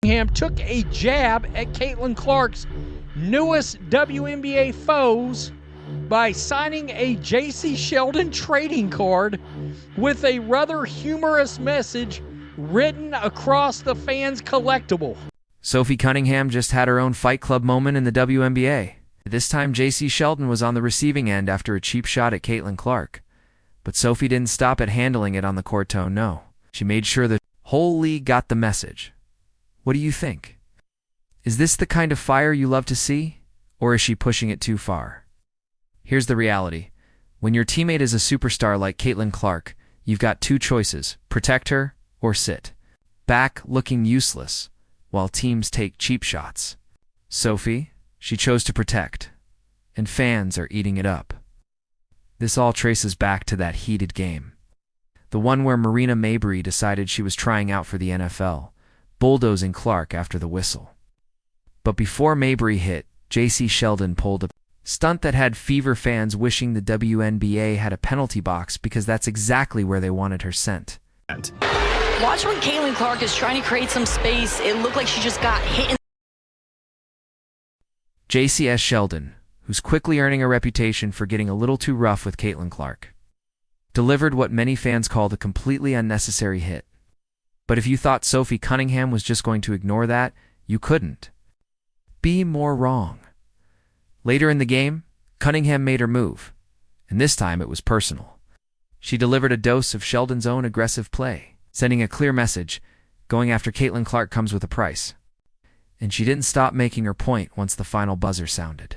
Cunningham took a jab at Caitlin Clark's newest WNBA foes by signing a Jacy Sheldon trading card with a rather humorous message written across the fans' collectible. Sophie Cunningham just had her own Fight Club moment in the WNBA. This time, Jacy Sheldon was on the receiving end after a cheap shot at Caitlin Clark. But Sophie didn't stop at handling it on the court. No. She made sure the whole league got the message. What do you think? Is this the kind of fire you love to see? Or is she pushing it too far? Here's the reality. When your teammate is a superstar like Caitlin Clark, you've got two choices: protect her or sit back looking useless while teams take cheap shots. Sophie, she chose to protect, and fans are eating it up. This all traces back to that heated game. The one where Marina Mabrey decided she was trying out for the NFL, bulldozing Clark after the whistle. But before Mabrey hit, Jacy Sheldon pulled a stunt that had Fever fans wishing the WNBA had a penalty box because that's exactly where they wanted her sent. Watch when Caitlin Clark is trying to create some space. It looked like she just got hit in. Jacy Sheldon, who's quickly earning a reputation for getting a little too rough with Caitlin Clark, delivered what many fans called a completely unnecessary hit. But if you thought Sophie Cunningham was just going to ignore that, you couldn't be more wrong. Later in the game, Cunningham made her move, and this time it was personal. She delivered a dose of Sheldon's own aggressive play, sending a clear message: going after Caitlin Clark comes with a price. And she didn't stop making her point once the final buzzer sounded.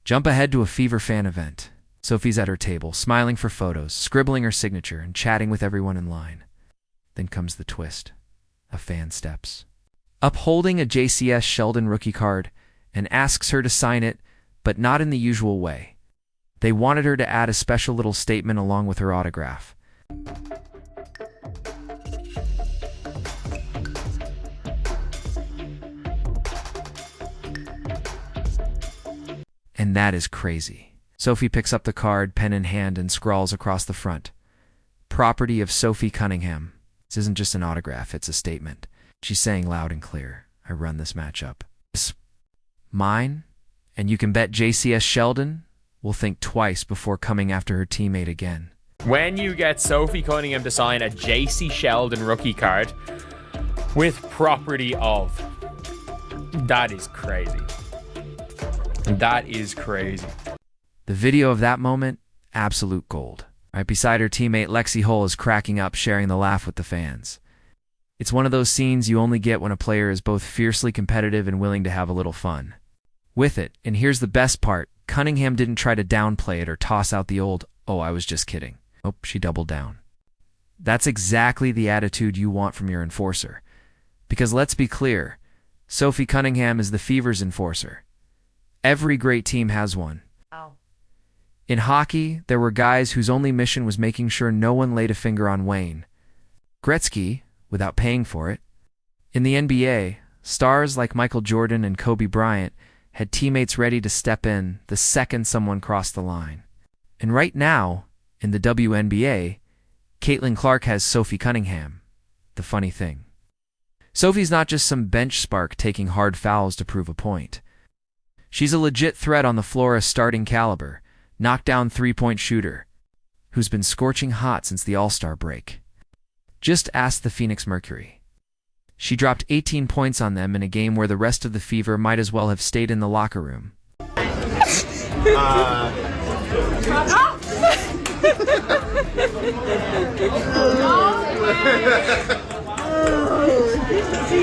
Jump ahead to a Fever fan event. Sophie's at her table, smiling for photos, scribbling her signature, and chatting with everyone in line. Then comes the twist. A fan steps up holding a Jacy Sheldon rookie card and asks her to sign it, but not in the usual way. They wanted her to add a special little statement along with her autograph. And that is crazy. Sophie picks up the card, pen in hand, and scrawls across the front: property of Sophie Cunningham. This isn't just an autograph, it's a statement. She's saying loud and clear, I run this matchup. It's mine, and you can bet Jacy Sheldon will think twice before coming after her teammate again. When you get Sophie Cunningham to sign a Jacy Sheldon rookie card with property of, that is crazy. That is crazy. The video of that moment, absolute gold. Right beside her teammate, Lexi Hull is cracking up, sharing the laugh with the fans. It's one of those scenes you only get when a player is both fiercely competitive and willing to have a little fun with it. And here's the best part. Cunningham didn't try to downplay it or toss out the old, "Oh, I was just kidding." Oh, she doubled down. That's exactly the attitude you want from your enforcer. Because let's be clear, Sophie Cunningham is the Fever's enforcer. Every great team has one. Wow. In hockey, there were guys whose only mission was making sure no one laid a finger on Wayne Gretzky without paying for it. In the NBA, stars like Michael Jordan and Kobe Bryant had teammates ready to step in the second someone crossed the line. And right now, in the WNBA, Caitlin Clark has Sophie Cunningham. The funny thing, Sophie's not just some bench spark taking hard fouls to prove a point. She's a legit threat on the floor, a starting caliber, knockdown three-point shooter, who's been scorching hot since the All-Star break. Just ask the Phoenix Mercury. She dropped 18 points on them in a game where the rest of the Fever might as well have stayed in the locker room. See,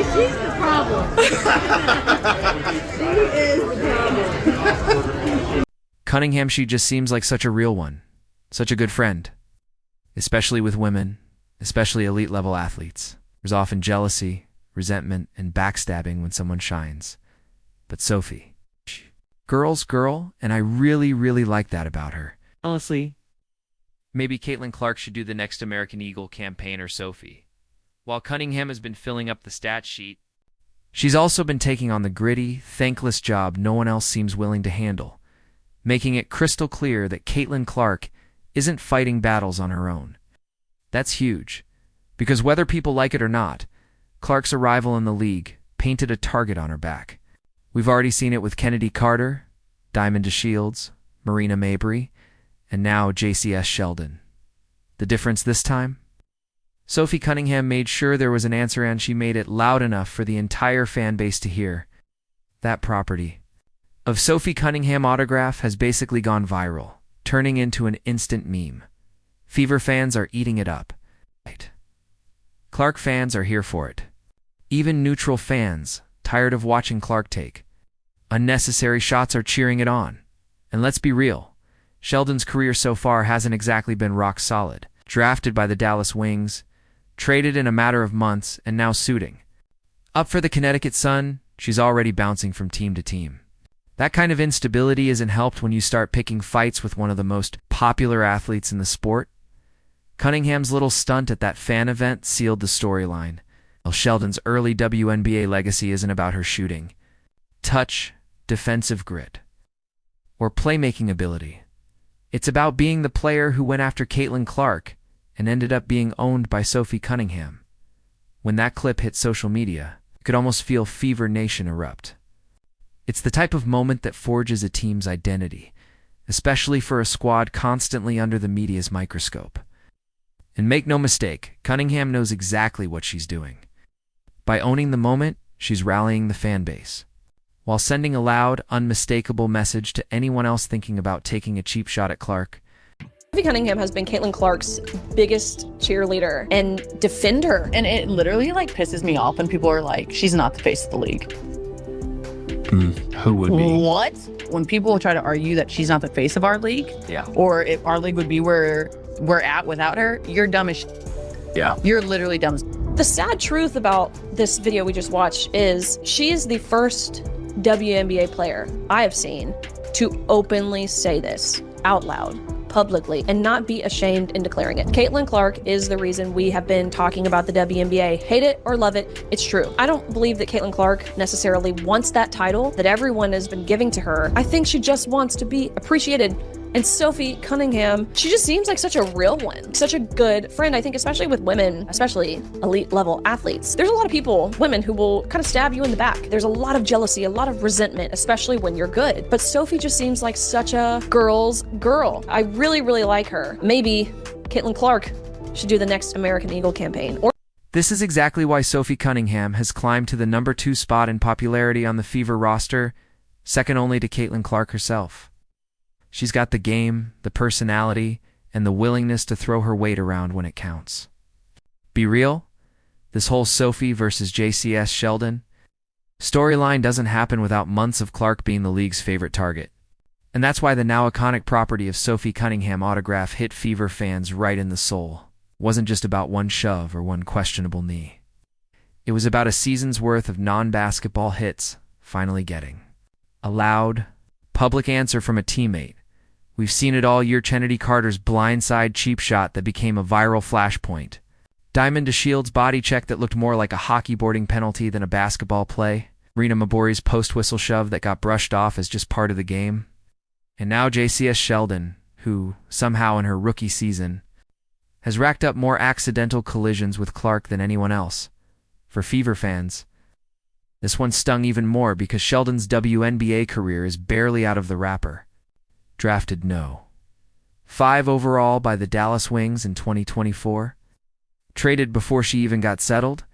she's the problem. She is the problem. Cunningham, she just seems like such a real one, such a good friend, especially with women, especially elite-level athletes. There's often jealousy, resentment, and backstabbing when someone shines. But Sophie, girl's girl, and I really, really like that about her. Honestly, maybe Caitlin Clark should do the next American Eagle campaign, or Sophie. While Cunningham has been filling up the stat sheet, she's also been taking on the gritty, thankless job no one else seems willing to handle, making it crystal clear that Caitlin Clark isn't fighting battles on her own. That's huge, because whether people like it or not, Clark's arrival in the league painted a target on her back. We've already seen it with Kennedy Carter, Diamond DeShields, Marina Mabrey, and now Jacy Sheldon. The difference this time? Sophie Cunningham made sure there was an answer, and she made it loud enough for the entire fan base to hear. That property of Sophie Cunningham autograph has basically gone viral, turning into an instant meme. Fever fans are eating it up. Clark fans are here for it. Even neutral fans, tired of watching Clark take unnecessary shots, are cheering it on. And let's be real, Sheldon's career so far hasn't exactly been rock solid. Drafted by the Dallas Wings, traded in a matter of months, and now suiting up for the Connecticut Sun, she's already bouncing from team to team. That kind of instability isn't helped when you start picking fights with one of the most popular athletes in the sport. Cunningham's little stunt at that fan event sealed the storyline. While Sheldon's early WNBA legacy isn't about her shooting, touch, defensive grit, or playmaking ability. It's about being the player who went after Caitlin Clark and ended up being owned by Sophie Cunningham. When that clip hit social media, you could almost feel Fever Nation erupt. It's the type of moment that forges a team's identity, especially for a squad constantly under the media's microscope. And make no mistake, Cunningham knows exactly what she's doing. By owning the moment, she's rallying the fan base, while sending a loud, unmistakable message to anyone else thinking about taking a cheap shot at Clark. Sophie Cunningham has been Caitlin Clark's biggest cheerleader and defender. And it literally like pisses me off when people are like, she's not the face of the league. Who would be? What? When people try to argue that she's not the face of our league, or if our league would be where we're at without her, you're dumb as You're literally dumb as. The sad truth about this video we just watched is she is the first WNBA player I have seen to openly say this out loud, publicly, and not be ashamed in declaring it. Caitlin Clark is the reason we have been talking about the WNBA. Hate it or love it, it's true. I don't believe that Caitlin Clark necessarily wants that title that everyone has been giving to her. I think she just wants to be appreciated. And Sophie Cunningham, she just seems like such a real one, such a good friend. I think especially with women, especially elite level athletes, there's a lot of people, women, who will kind of stab you in the back. There's a lot of jealousy, a lot of resentment, especially when you're good. But Sophie just seems like such a girl's girl. I really, really like her. Maybe Caitlin Clark should do the next American Eagle campaign. This is exactly why Sophie Cunningham has climbed to the number 2 spot in popularity on the Fever roster, second only to Caitlin Clark herself. She's got the game, the personality, and the willingness to throw her weight around when it counts. Be real? This whole Sophie versus Jacy Sheldon storyline doesn't happen without months of Clark being the league's favorite target. And that's why the now iconic property of Sophie Cunningham autograph hit Fever fans right in the soul. It wasn't just about one shove or one questionable knee. It was about a season's worth of non-basketball hits finally getting a loud, public answer from a teammate. We've seen it all year. Kennedy Carter's blindside cheap shot that became a viral flashpoint. Diamond DeShields' body check that looked more like a hockey boarding penalty than a basketball play. Marina Mabrey's post-whistle shove that got brushed off as just part of the game. And now Jacy Sheldon, who, somehow in her rookie season, has racked up more accidental collisions with Clark than anyone else. For Fever fans, this one stung even more because Sheldon's WNBA career is barely out of the wrapper. Drafted no. 5 overall by the Dallas Wings in 2024. Traded before she even got settled,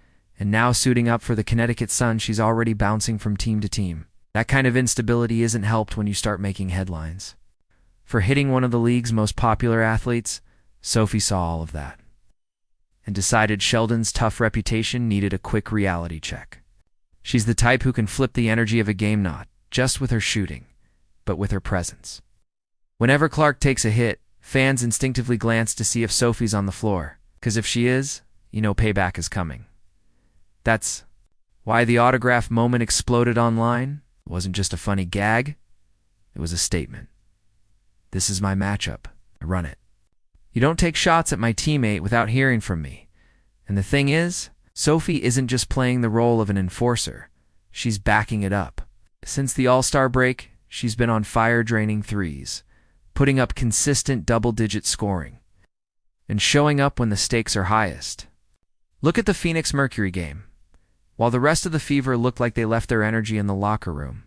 and now suiting up for the Connecticut Sun, she's already bouncing from team to team. That kind of instability isn't helped when you start making headlines. For hitting one of the league's most popular athletes, Sophie saw all of that and decided Sheldon's tough reputation needed a quick reality check. She's the type who can flip the energy of a game not just with her shooting, but with her presence. Whenever Clark takes a hit, fans instinctively glance to see if Sophie's on the floor, because if she is, you know payback is coming. That's why the autograph moment exploded online. It wasn't just a funny gag, it was a statement. This is my matchup. I run it. You don't take shots at my teammate without hearing from me. And the thing is, Sophie isn't just playing the role of an enforcer. She's backing it up. Since the All-Star break, she's been on fire draining threes, putting up consistent double-digit scoring, and showing up when the stakes are highest. Look at the Phoenix Mercury game. while the rest of the Fever looked like they left their energy in the locker room.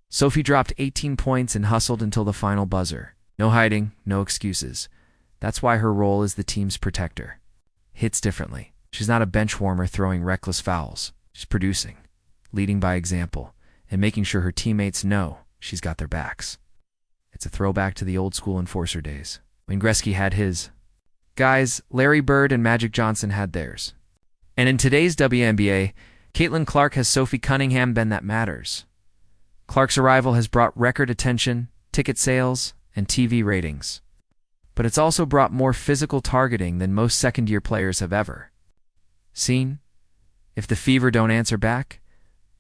Sophie dropped 18 points and hustled until the final buzzer. No hiding, no excuses. That's why her role is the team's protector. Hits differently. She's not a bench warmer throwing reckless fouls. She's producing, leading by example, and making sure her teammates know she's got their backs. It's a throwback to the old school enforcer days, when Gretzky had his guys, Larry Bird and Magic Johnson had theirs. And in today's WNBA, Caitlin Clark has Sophie Cunningham been that matters. Clark's arrival has brought record attention, ticket sales, and TV ratings. But it's also brought more physical targeting than most second-year players have ever seen. If the Fever don't answer back,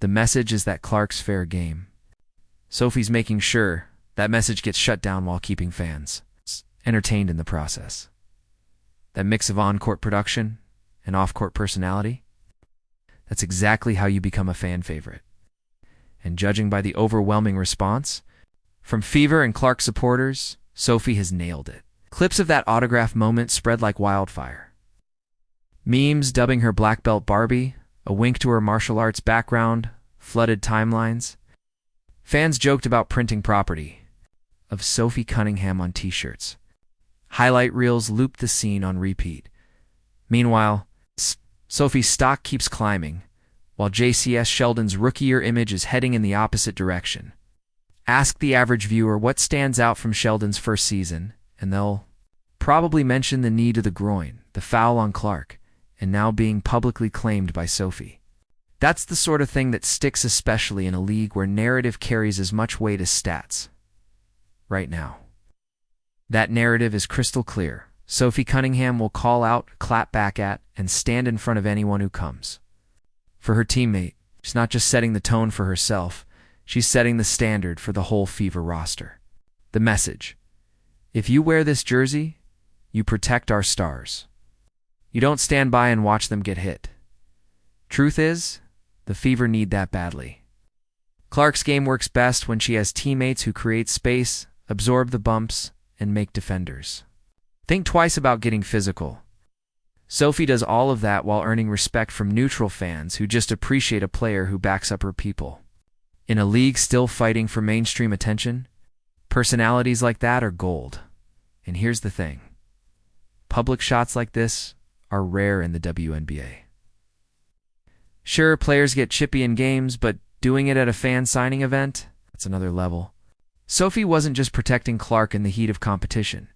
the message is that Clark's fair game. Sophie's making sure that message gets shut down while keeping fans entertained in the process. That mix of on-court production and off-court personality, that's exactly how you become a fan favorite. And judging by the overwhelming response from Fever and Clark supporters, Sophie has nailed it. Clips of that autograph moment spread like wildfire. Memes dubbing her black belt Barbie, a wink to her martial arts background, flooded timelines. Fans joked about printing property of Sophie Cunningham on t-shirts. Highlight reels looped the scene on repeat. Meanwhile, Sophie's stock keeps climbing, while Jacy Sheldon's rookie-year image is heading in the opposite direction. Ask the average viewer what stands out from Sheldon's first season, and they'll probably mention the knee to the groin, the foul on Clark, and now being publicly claimed by Sophie. That's the sort of thing that sticks, especially in a league where narrative carries as much weight as stats. Right now. That narrative is crystal clear. Sophie Cunningham will call out, clap back at, and stand in front of anyone who comes. For her teammate, she's not just setting the tone for herself, she's setting the standard for the whole Fever roster. The message: if you wear this jersey, you protect our stars. You don't stand by and watch them get hit. Truth is, the Fever need that badly. Clark's game works best when she has teammates who create space, absorb the bumps, and make defenders think twice about getting physical. Sophie does all of that while earning respect from neutral fans who just appreciate a player who backs up her people. In a league still fighting for mainstream attention, personalities like that are gold. And here's the thing: public shots like this are rare in the WNBA. Sure, players get chippy in games, but doing it at a fan signing event, that's another level. Sophie wasn't just protecting Clark in the heat of competition.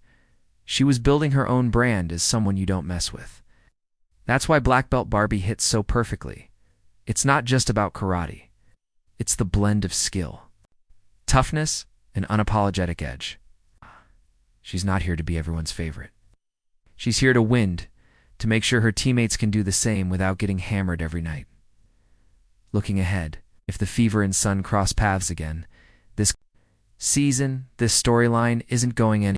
She was building her own brand as someone you don't mess with. That's why Black Belt Barbie hits so perfectly. It's not just about karate. It's the blend of skill, toughness, and unapologetic edge. She's not here to be everyone's favorite. She's here to win, to make sure her teammates can do the same without getting hammered every night. Looking ahead, if the Fever and Sun cross paths again, this season, this storyline isn't going anywhere.